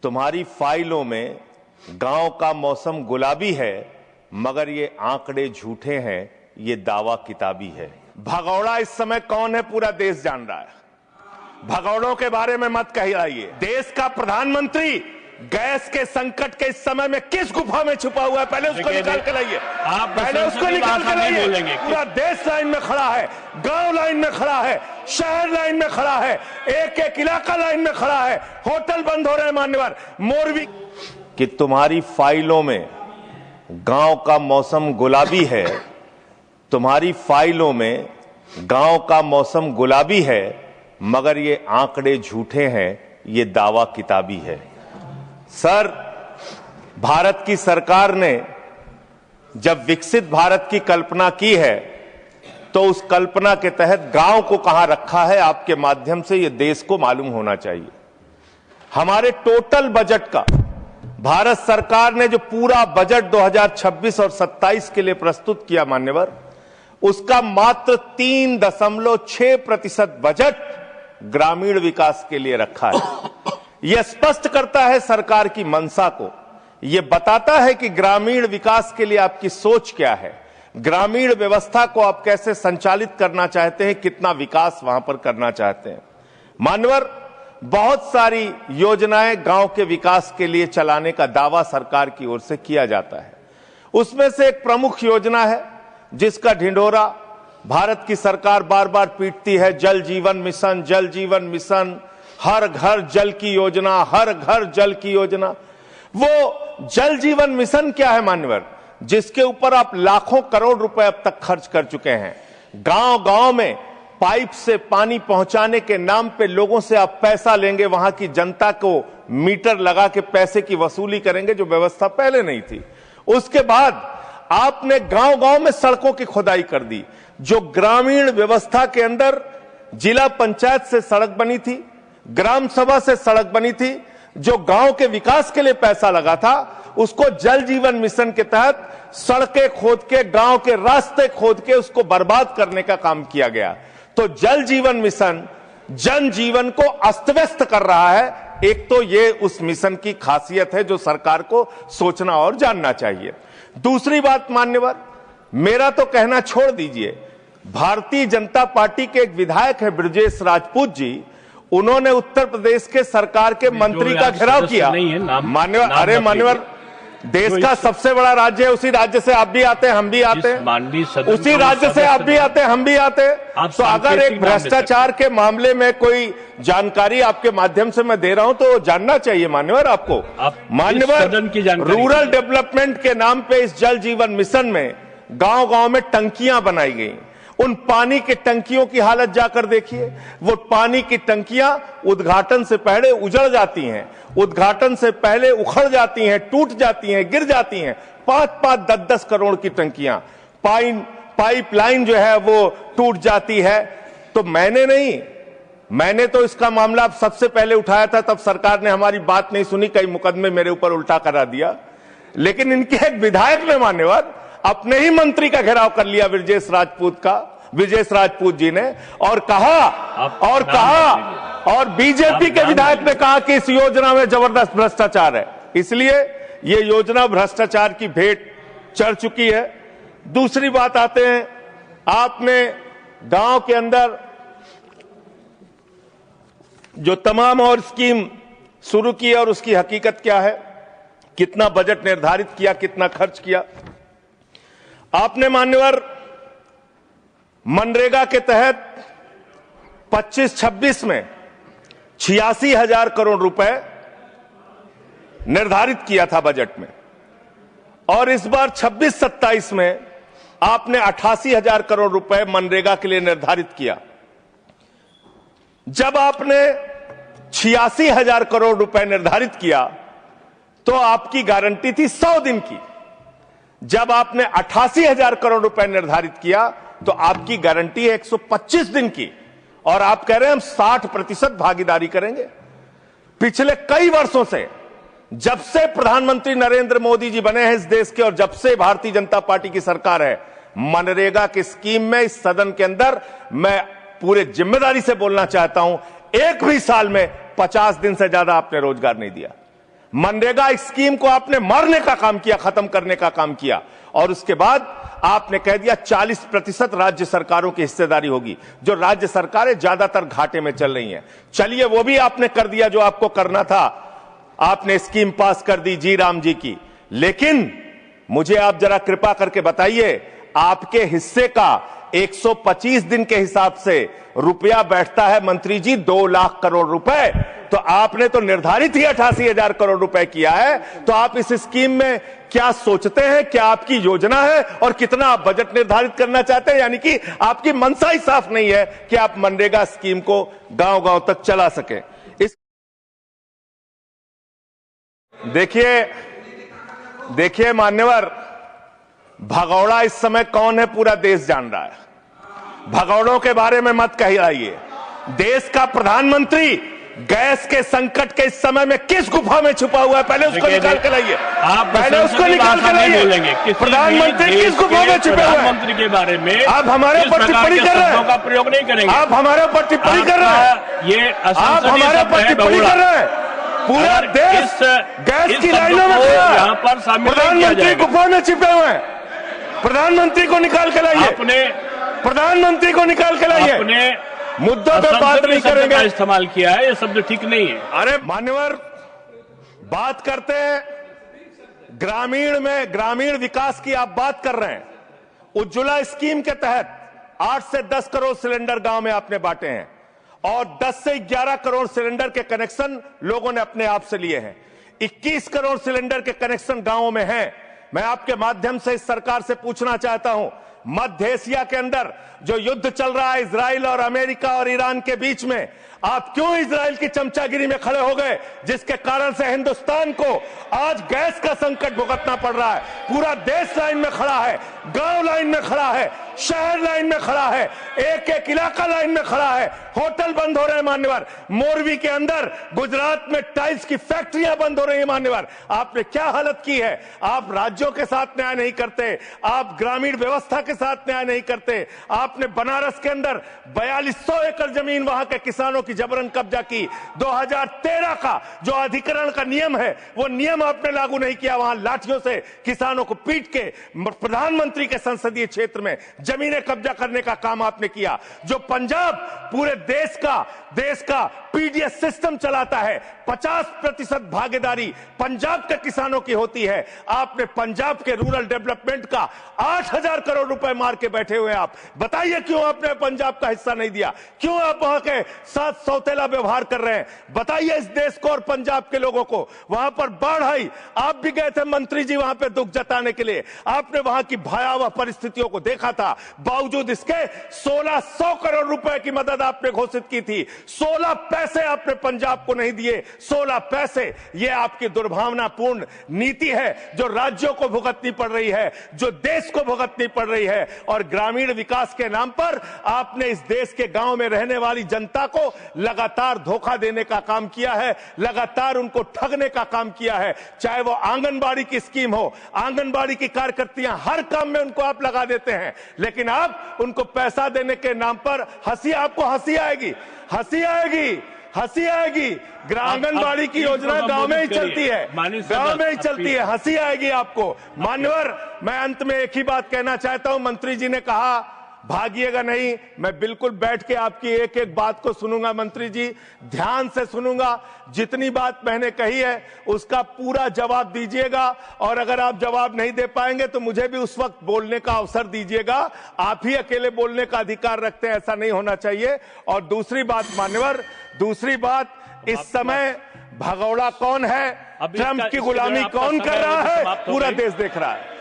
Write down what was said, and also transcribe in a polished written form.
तुम्हारी फाइलों में गांव का मौसम गुलाबी है, मगर ये आंकड़े झूठे हैं, ये दावा किताबी है। भगौड़ा इस समय कौन है पूरा देश जान रहा है। भगौड़ों के बारे में मत कहिए। देश का प्रधानमंत्री गैस के संकट के इस समय में किस गुफा में छुपा हुआ है, पहले उसको निकाल के लाइए। पहले उसको निकाल के लाइए। पूरा देश लाइन में खड़ा है, गांव लाइन में खड़ा है, शहर लाइन में खड़ा है, एक एक इलाका लाइन में खड़ा है। होटल बंद हो रहे हैं मान्यवर। मोरवी कि तुम्हारी फाइलों में गांव का मौसम गुलाबी है, तुम्हारी फाइलों में गांव का मौसम गुलाबी है, मगर ये आंकड़े झूठे हैं, ये दावा किताबी है। सर, भारत की सरकार ने जब विकसित भारत की कल्पना की है तो उस कल्पना के तहत गांव को कहां रखा है, आपके माध्यम से यह देश को मालूम होना चाहिए। हमारे टोटल बजट का भारत सरकार ने जो पूरा बजट 2026 और 27 के लिए प्रस्तुत किया मान्यवर, उसका मात्र 3.6% बजट ग्रामीण विकास के लिए रखा है। यह स्पष्ट करता है सरकार की मंशा को। यह बताता है कि ग्रामीण विकास के लिए आपकी सोच क्या है, ग्रामीण व्यवस्था को आप कैसे संचालित करना चाहते हैं, कितना विकास वहां पर करना चाहते हैं। मान्यवर, बहुत सारी योजनाएं गांव के विकास के लिए चलाने का दावा सरकार की ओर से किया जाता है। उसमें से एक प्रमुख योजना है जिसका ढिंढोरा भारत की सरकार बार बार पीटती है, जल जीवन मिशन। जल जीवन मिशन, हर घर जल की योजना, हर घर जल की योजना। वो जल जीवन मिशन क्या है मान्यवर, जिसके ऊपर आप लाखों करोड़ रुपए अब तक खर्च कर चुके हैं। गांव गांव में पाइप से पानी पहुंचाने के नाम पे लोगों से आप पैसा लेंगे, वहां की जनता को मीटर लगा के पैसे की वसूली करेंगे, जो व्यवस्था पहले नहीं थी। उसके बाद आपने गांव गांव में सड़कों की खुदाई कर दी। जो ग्रामीण व्यवस्था के अंदर जिला पंचायत से सड़क बनी थी, ग्राम सभा से सड़क बनी थी, जो गांव के विकास के लिए पैसा लगा था, उसको जल जीवन मिशन के तहत सड़कें खोद के, गांव के रास्ते खोद के उसको बर्बाद करने का काम किया गया। तो जल जीवन मिशन जन जीवन को अस्त व्यस्त कर रहा है। एक तो ये उस मिशन की खासियत है जो सरकार को सोचना और जानना चाहिए। दूसरी बात मान्यवर, मेरा तो कहना छोड़ दीजिए, भारतीय जनता पार्टी के एक विधायक है ब्रजेश राजपूत जी, उन्होंने उत्तर प्रदेश के सरकार के मंत्री का घेराव किया। मान्यवर, अरे मान्यवर, देश का सबसे बड़ा राज्य है, उसी राज्य से आप भी आते हैं, हम भी आते हैं, उसी राज्य से आप भी आते हैं, हम भी आते हैं। तो अगर एक भ्रष्टाचार के मामले में कोई जानकारी आपके माध्यम से मैं दे रहा हूं तो जानना चाहिए मान्यवर आपको। मान्यवर, रूरल डेवलपमेंट के नाम पे इस जल जीवन मिशन में गांव गांव में टंकियां बनाई गई। उन पानी की टंकियों की हालत जाकर देखिए। वो पानी की टंकियां उद्घाटन से पहले उजड़ जाती हैं, उद्घाटन से पहले उखड़ जाती हैं, टूट जाती हैं, गिर जाती हैं। 5-5, 10-10 करोड़ की टंकियां, पाइपलाइन जो है वो टूट जाती है। तो मैंने तो इसका मामला सबसे पहले उठाया था, तब सरकार ने हमारी बात नहीं सुनी, कई मुकदमे मेरे ऊपर उल्टा करा दिया। लेकिन इनके एक विधायक ने मान्यवर अपने ही मंत्री का घेराव कर लिया, ब्रजेश राजपूत जी ने, और बीजेपी के विधायक ने कहा कि इस योजना में जबरदस्त भ्रष्टाचार है। इसलिए यह योजना भ्रष्टाचार की भेंट चढ़ चुकी है। दूसरी बात आते हैं, आपने गांव के अंदर जो तमाम और स्कीम शुरू की और उसकी हकीकत क्या है, कितना बजट निर्धारित किया, कितना खर्च किया। आपने मान्यवर मनरेगा के तहत 25-26 में 86,000 करोड़ रुपए निर्धारित किया था बजट में, और इस बार 26-27 में आपने 88,000 करोड़ रुपए मनरेगा के लिए निर्धारित किया। जब आपने 86,000 करोड़ रुपए निर्धारित किया तो आपकी गारंटी थी 100 दिन की। जब आपने 88,000 करोड़ रुपए निर्धारित किया तो आपकी गारंटी है 125 दिन की, और आप कह रहे हैं हम 60% भागीदारी करेंगे। पिछले कई वर्षों से, जब से प्रधानमंत्री नरेंद्र मोदी जी बने हैं इस देश के, और जब से भारतीय जनता पार्टी की सरकार है, मनरेगा की स्कीम में इस सदन के अंदर मैं पूरे जिम्मेदारी से बोलना चाहता हूं, एक भी साल में 50 दिन से ज्यादा आपने रोजगार नहीं दिया। मनरेगा स्कीम को आपने मारने का काम किया, खत्म करने का काम किया, और उसके बाद आपने कह दिया 40% राज्य सरकारों की हिस्सेदारी होगी। जो राज्य सरकारें ज्यादातर घाटे में चल रही हैं, चलिए वो भी आपने कर दिया जो आपको करना था, आपने स्कीम पास कर दी जी राम जी की। लेकिन मुझे आप जरा कृपा करके बताइए, आपके हिस्से का 125 दिन के हिसाब से रुपया बैठता है मंत्री जी 2 लाख करोड़ रुपए, तो आपने तो निर्धारित ही 88,000 करोड़ रुपए किया है। तो आप इस स्कीम में क्या सोचते हैं, क्या आपकी योजना है और कितना आप बजट निर्धारित करना चाहते हैं? यानी कि आपकी मंशा ही साफ नहीं है कि आप मनरेगा स्कीम को गांव-गांव तक चला सकें। इस देखिए मान्यवर, भगौड़ा इस समय कौन है पूरा देश जान रहा है। भगौड़ों के बारे में मत कहिए। देश का प्रधानमंत्री गैस के संकट के इस समय में किस गुफा में छुपा हुआ है, पहले उसको निकाल के लाइए। पहले उसको निकाल के लाइए। प्रधानमंत्री किस गुफा में छुपे हुए हैं? प्रधानमंत्री के बारे में आप हमारे ऊपर टिप्पणी कर रहे हैं, का प्रयोग नहीं करेंगे। आप हमारे ऊपर टिप्पणी कर रहे हैं, ये आप हमारे ऊपर टिप्पणी कर रहे हैं। पूरा देश गैस की लाइनों में खड़ा है, यहाँ पर प्रधानमंत्री गुफा में छिपे हुए हैं। प्रधानमंत्री को निकाल के लाइए, प्रधानमंत्री को निकाल के लाइए। अपने मुद्दों पे बात नहीं करेंगे। इस्तेमाल किया है, ये शब्द ठीक नहीं है। अरे मान्यवर, बात करते हैं ग्रामीण विकास की आप बात कर रहे हैं। उज्ज्वला स्कीम के तहत 8 से 10 करोड़ सिलेंडर गांव में आपने बांटे हैं और 10 से 11 करोड़ सिलेंडर के कनेक्शन लोगों ने अपने आप से लिए हैं। 21 करोड़ सिलेंडर के कनेक्शन गांवों में हैं। मैं आपके माध्यम से इस सरकार से पूछना चाहता हूं, मध्य एशिया के अंदर जो युद्ध चल रहा है इजराइल और अमेरिका और ईरान के बीच में, आप क्यों इजराइल की चमचागिरी में खड़े हो गए, जिसके कारण से हिंदुस्तान को आज गैस का संकट भुगतना पड़ रहा है। पूरा देश लाइन में खड़ा है, गांव लाइन में खड़ा है, शहर लाइन में खड़ा है, एक एक इलाका लाइन में खड़ा है। होटल बंद हो रहे हैं मान्यवर, मोरवी के अंदर गुजरात में टाइल्स की फैक्ट्रियां बंद हो रही है मान्यवर। आपने क्या हालत की है? आप राज्यों के साथ न्याय नहीं करते, आप ग्रामीण व्यवस्था के साथ न्याय नहीं करते। आपने बनारस के अंदर 4200 एकड़ जमीन वहां के किसानों की जबरन कब्जा की। 2013 का जो अधिकरण का नियम है, वो नियम आपने लागू नहीं किया। वहां लाठियों से किसानों को पीट के प्रधानमंत्री के संसदीय क्षेत्र में जमीनें कब्जा करने का काम आपने किया। जो पंजाब पूरे देश का पीडीएस सिस्टम चलाता है, 50% भागीदारी पंजाब के किसानों की होती है। आपने पंजाब के रूरल डेवलपमेंट का 8,000 करोड़ रुपए मार के बैठे हुए। आप बताइए क्यों आपने पंजाब का हिस्सा नहीं दिया? क्यों आप वहां के साथ सौतेला व्यवहार कर रहे हैं? बताइए इस देश को और पंजाब के लोगों को। वहां पर बाढ़ आई, आप भी गए थे मंत्री जी वहां पे दुख जताने के लिए। आपने वहां की भयावह परिस्थितियों को देखा था। बावजूद इसके 1600 करोड़ रुपए की मदद आपने घोषित की थी। 16 पैसे आपने पंजाब को नहीं दिए। 16 पैसे। यह आपकी दुर्भावनापूर्ण नीति है जो राज्यों को भुगतनी पड़ रही है, जो देश को भुगतनी पड़ रही है। और ग्रामीण विकास के नाम पर आपने इस देश के गांव में रहने वाली जनता को लगातार धोखा देने का काम किया है, लगातार उनको ठगने का काम किया है। चाहे वो आंगनबाड़ी की स्कीम हो, आंगनबाड़ी की कार्यकर्तियां, हर काम में उनको आप लगा देते हैं, लेकिन आप उनको पैसा देने के नाम पर आपको हंसी आएगी, हंसी आएगी, हंसी आएगी। आंगनबाड़ी की योजना गांव में ही चलती है, गांव में ही चलती है, हंसी आएगी आपको। मान्यवर, मैं अंत में एक ही बात कहना चाहता हूं। मंत्री जी ने कहा भागिएगा नहीं, मैं बिल्कुल बैठ के आपकी एक एक बात को सुनूंगा। मंत्री जी, ध्यान से सुनूंगा। जितनी बात मैंने कही है उसका पूरा जवाब दीजिएगा, और अगर आप जवाब नहीं दे पाएंगे तो मुझे भी उस वक्त बोलने का अवसर दीजिएगा। आप ही अकेले बोलने का अधिकार रखते हैं, ऐसा नहीं होना चाहिए। और दूसरी बात मान्यवर, दूसरी बात, इस समय भगौड़ा कौन है, ट्रंप की गुलामी कौन कर रहा है, पूरा देश देख रहा है।